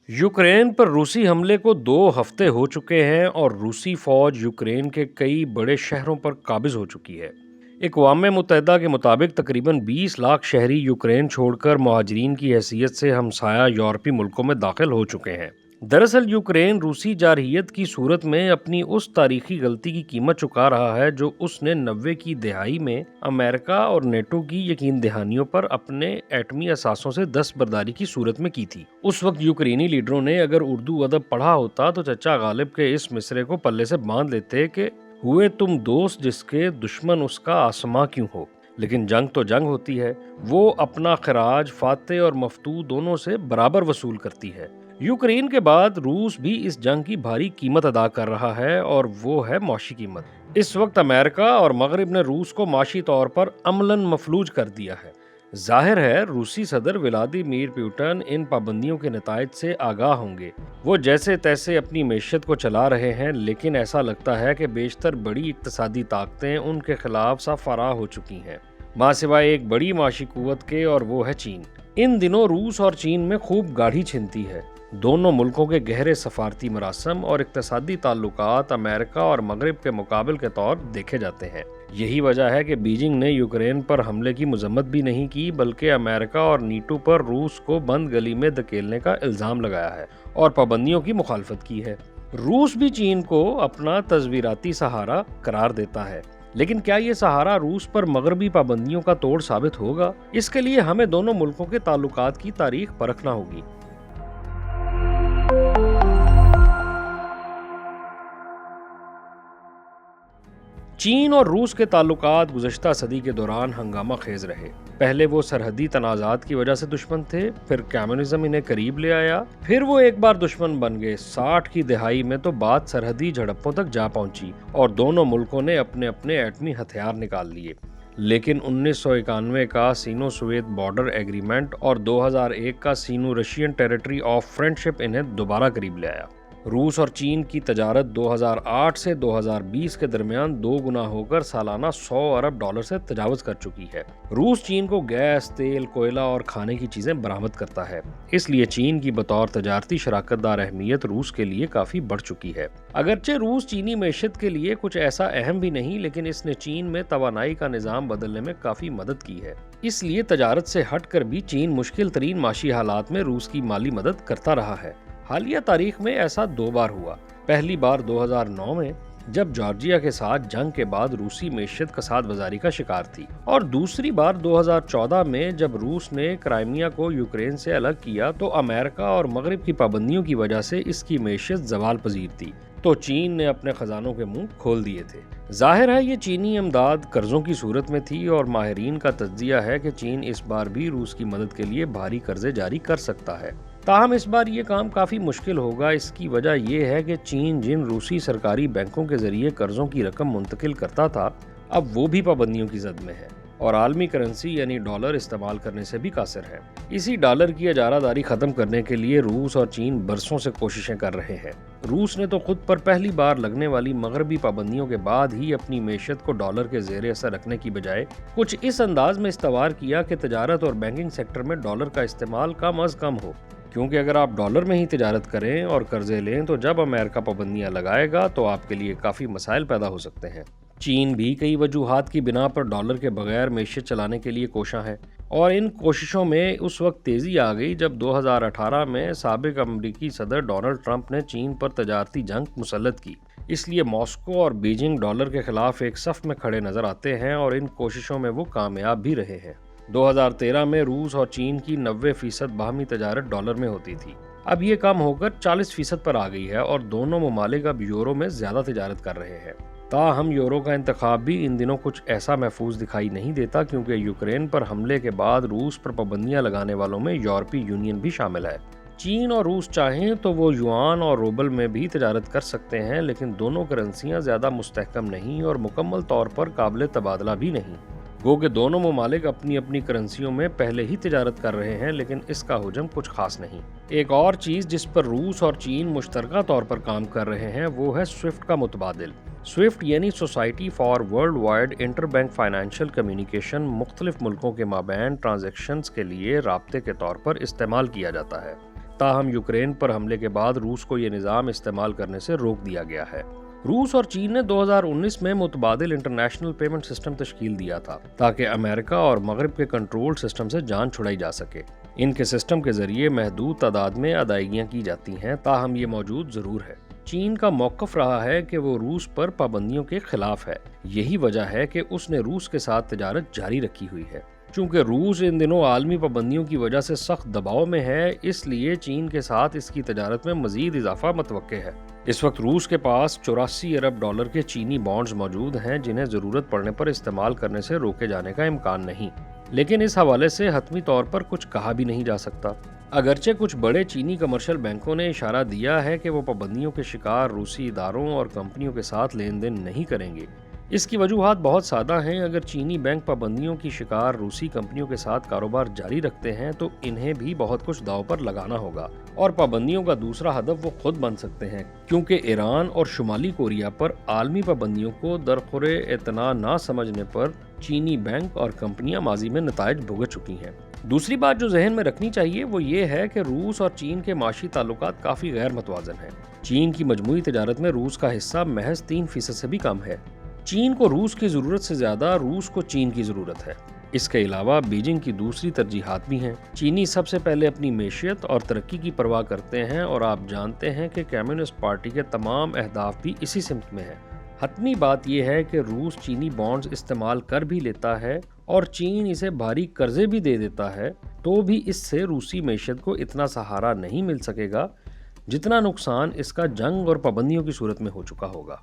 Ukraine पर रूसी हमले को 2 हफ्ते हो चुके हैं और रूसी फौज यूक्रेन के कई बड़े शहरों पर काबिज हो चुकी है। अक़वाम मुत्तहिदा के मुताबिक तकरीबन 20 लाख शहरी यूक्रेन छोड़कर मुहाजिरीन की हैसियत से हमसाया यूरोपीय मुल्कों में दाखिल हो चुके हैं। दरअसल यूक्रेन रूसी जारहियत की सूरत में अपनी उस तारीखी गलती की कीमत चुका रहा है जो उसने 90 की दहाई में अमेरिका और नेटो की यकीन दहानियों पर अपने एटमी असासों से दस्तबरदारी की सूरत में की थी। उस वक्त यूक्रेनी लीडरों ने अगर उर्दू अदब पढ़ा होता तो चचा गालिब के इस मिसरे को पल्ले से बांध लेते कि हुए तुम दोस्त जिसके दुश्मन उसका आसमां क्यों हो। लेकिन जंग तो जंग होती है, वो अपना खराज फाते और मफ्तू दोनों से बराबर वसूल करती है। यूक्रेन के बाद रूस भी इस जंग की भारी कीमत अदा कर रहा है और वो है माशी कीमत। इस वक्त अमेरिका और मगरिब ने रूस को माशी तौर पर अमलन मफलूज कर दिया है। जाहिर है रूसी सदर व्लादिमीर पुतिन इन पाबंदियों के नतायज से आगाह होंगे। वो जैसे तैसे अपनी मैशत को चला रहे हैं, लेकिन ऐसा लगता है कि बेशतर बड़ी इक्तसादी ताकतें उनके खिलाफ साफारा हो चुकी हैं, मां सिवाय एक बड़ी माशी कुव्वत के, और वो है चीन। इन दिनों रूस और चीन में खूब गाढ़ी छिनती है। दोनों मुल्कों के गहरे सफारती मरासम और इक्तसादी ताल्लुकात अमेरिका और मगरिब के मुकाबल के तौर देखे जाते हैं। यही वजह है कि बीजिंग ने यूक्रेन पर हमले की मजम्मत भी नहीं की, बल्कि अमेरिका और नीटो पर रूस को बंद गली में धकेलने का इल्ज़ाम लगाया है और पाबंदियों की मुखालफत की है। रूस भी चीन को अपना तस्वीराती सहारा करार देता है, लेकिन क्या ये सहारा रूस पर मगरबी पाबंदियों का तोड़ साबित होगा? इसके लिए हमें दोनों मुल्कों के ताल्लुकात की तारीख परखना होगी। चीन और रूस के ताल्लुकात गुज़श्ता सदी के दौरान हंगामा खेज रहे। पहले वो सरहदी तनाज़ात की वजह से दुश्मन थे, फिर कम्युनिज्म इन्हें करीब ले आया, फिर वो एक बार दुश्मन बन गए। 60 की दहाई में तो बात सरहदी झड़पों तक जा पहुंची और दोनों मुल्कों ने अपने अपने एटमी हथियार निकाल लिए। लेकिन 1991 का सीनो सुवेद बॉर्डर एग्रीमेंट और 2001 का सीनो रशियन टेरिटरी ऑफ फ्रेंडशिप इन्हें दोबारा करीब ले आया। रूस और चीन की तजारत 2008 से 2020 के दरमियान 2 गुना होकर सालाना 100 अरब डॉलर से तजावज़ कर चुकी है। रूस चीन को गैस, तेल, कोयला और खाने की चीज़ें बरामद करता है, इसलिए चीन की बतौर तजारती शराकतदार अहमियत रूस के लिए काफ़ी बढ़ चुकी है। अगरचे रूस चीनी मैशत के लिए कुछ ऐसा अहम भी नहीं, लेकिन इसने चीन में तवानाई का निज़ाम बदलने में काफ़ी मदद की है। इसलिए तजारत से हट कर भी चीन मुश्किल तरीन माशी हालात में रूस की माली मदद करता रहा है। हालिया तारीख में ऐसा 2 बार हुआ। पहली बार 2009 में, जब जॉर्जिया के साथ जंग के बाद रूसी मैशत कसाद बाजारी का शिकार थी, और दूसरी बार 2014 में जब रूस ने क्राइमिया को यूक्रेन से अलग किया तो अमेरिका और मगरिब की पाबंदियों की वजह से इसकी मैशत ज़वाल पजीर थी, तो चीन ने अपने खजानों के मुंह खोल दिए थे। जाहिर है ये चीनी इमदाद कर्जों की सूरत में थी और माहिरीन का तज्जिया है कि चीन इस बार भी रूस की मदद के लिए भारी कर्जे जारी कर सकता है। ताहम इस बार ये काम काफ़ी मुश्किल होगा। इसकी वजह यह है कि चीन जिन रूसी सरकारी बैंकों के जरिए कर्जों की रकम मुंतकिल करता था, अब वो भी पाबंदियों की जद में है और आलमी करेंसी यानी डॉलर इस्तेमाल करने से भी कासिर है। इसी डॉलर की इजारादारी ख़त्म करने के लिए रूस और चीन बरसों से कोशिशें कर रहे हैं। रूस ने तो खुद पर पहली बार लगने वाली मगरबी पाबंदियों के बाद ही अपनी मैशत को डॉलर के ज़ेरे असर रखने की बजाय कुछ इस अंदाज में इस्तवार किया कि तजारत और बैंकिंग सेक्टर में डॉलर का इस्तेमाल कम अज़ कम हो, क्योंकि अगर आप डॉलर में ही तिजारत करें और कर्जे लें तो जब अमेरिका पाबंदियां लगाएगा तो आपके लिए काफ़ी मसाइल पैदा हो सकते हैं। चीन भी कई वजूहात की बिना पर डॉलर के बगैर मैशत चलाने के लिए कोशां है, और इन कोशिशों में उस वक्त तेज़ी आ गई जब 2018 में साबिक अमरीकी सदर डोनाल्ड ट्रंप ने चीन पर तजारती जंग मुसल्लत की। इसलिए मॉस्को और बीजिंग डॉलर के खिलाफ एक सफ में खड़े नजर आते हैं और इन कोशिशों में वो कामयाब भी रहे हैं। 2013 में रूस और चीन की 90% बाहमी तजारत डॉलर में होती थी। अब ये कम होकर 40% पर आ गई है और दोनों ममालिक अब यूरो में ज़्यादा तजारत कर रहे हैं। ताहम यूरो का इंतखाब भी इन दिनों कुछ ऐसा महफूज दिखाई नहीं देता, क्योंकि यूक्रेन पर हमले के बाद रूस पर पाबंदियां लगाने वालों में यूरोपीय यूनियन भी शामिल है। चीन और रूस चाहें तो वो युआन और रूबल में भी तजारत कर सकते हैं, लेकिन दोनों करेंसियां ज़्यादा मुस्तहकम नहीं और मुकम्मल तौर पर काबिल तबादला भी नहीं। गो कि दोनों ममालिक अपनी अपनी करेंसियों में पहले ही तिजारत कर रहे हैं, लेकिन इसका हुजम कुछ खास नहीं। एक और चीज़ जिस पर रूस और चीन मुश्तरका तौर पर काम कर रहे हैं वो है स्विफ्ट का मुतबादिल। स्विफ्ट यानी society for world wide inter bank financial communication मुख्तलिफ मुल्कों के माबैन ट्रांजैक्शंस के लिए राब्ते के तौर पर इस्तेमाल किया जाता है। ताहम यूक्रेन पर हमले के बाद रूस को ये निज़ाम इस्तेमाल करने से रोक दिया गया है। रूस और चीन ने 2019 में मुतबादिल इंटरनेशनल पेमेंट सिस्टम तश्कील दिया था ताकि अमेरिका और मगरब के कंट्रोल सिस्टम से जान छुड़ाई जा सके। इनके सिस्टम के जरिए महदूद तादाद में अदायगियाँ की जाती हैं, ताहम ये मौजूद ज़रूर है। चीन का मौक़िफ़ रहा है कि वो रूस पर पाबंदियों के खिलाफ है। यही वजह है कि उसने रूस के साथ तिजारत जारी रखी हुई है। चूँकि रूस इन दिनों आलमी पाबंदियों की वजह से सख्त दबाव में है, इसलिए चीन के साथ इसकी तिजारत में मज़ीद इजाफा मतवक्के है। इस वक्त रूस के पास 84 अरब डॉलर के चीनी बॉन्ड्स मौजूद हैं, जिन्हें ज़रूरत पड़ने पर इस्तेमाल करने से रोके जाने का इम्कान नहीं। लेकिन इस हवाले से हतमी तौर पर कुछ कहा भी नहीं जा सकता। अगरचे कुछ बड़े चीनी कमर्शियल बैंकों ने इशारा दिया है कि वो पाबंदियों के शिकार रूसी इदारों और कंपनियों के साथ लेन देन नहीं करेंगे। इसकी वजूहात बहुत सादा हैं। अगर चीनी बैंक पाबंदियों की शिकार रूसी कंपनियों के साथ कारोबार जारी रखते हैं तो इन्हें भी बहुत कुछ दांव पर लगाना होगा, और पाबंदियों का दूसरा हदफ वो खुद बन सकते हैं, क्योंकि ईरान और शुमाली कोरिया पर आलमी पाबंदियों को दरखुरे इतना ना समझने पर चीनी बैंक और कंपनियां माजी में नताइज भुगत चुकी हैं। दूसरी बात जो जहन में रखनी चाहिए वो ये है कि रूस और चीन के माशी ताल्लुकात काफ़ी गैर मुतवाज़न हैं। चीन की मजमूई तिजारत में रूस का हिस्सा महज 3% से भी कम है। चीन को रूस की ज़रूरत से ज़्यादा रूस को चीन की ज़रूरत है। इसके अलावा बीजिंग की दूसरी तरजीहात भी हैं। चीनी सबसे पहले अपनी मैशियत और तरक्की की परवाह करते हैं, और आप जानते हैं कि कम्युनिस्ट पार्टी के तमाम अहदाफ भी इसी सिमत में है। हतमी बात यह है कि रूस चीनी बॉन्ड्स इस्तेमाल कर भी लेता है और चीन इसे भारी कर्जे भी दे देता है, तो भी इससे रूसी मैशियत को इतना सहारा नहीं मिल सकेगा जितना नुकसान इसका जंग और पाबंदियों की सूरत में हो चुका होगा।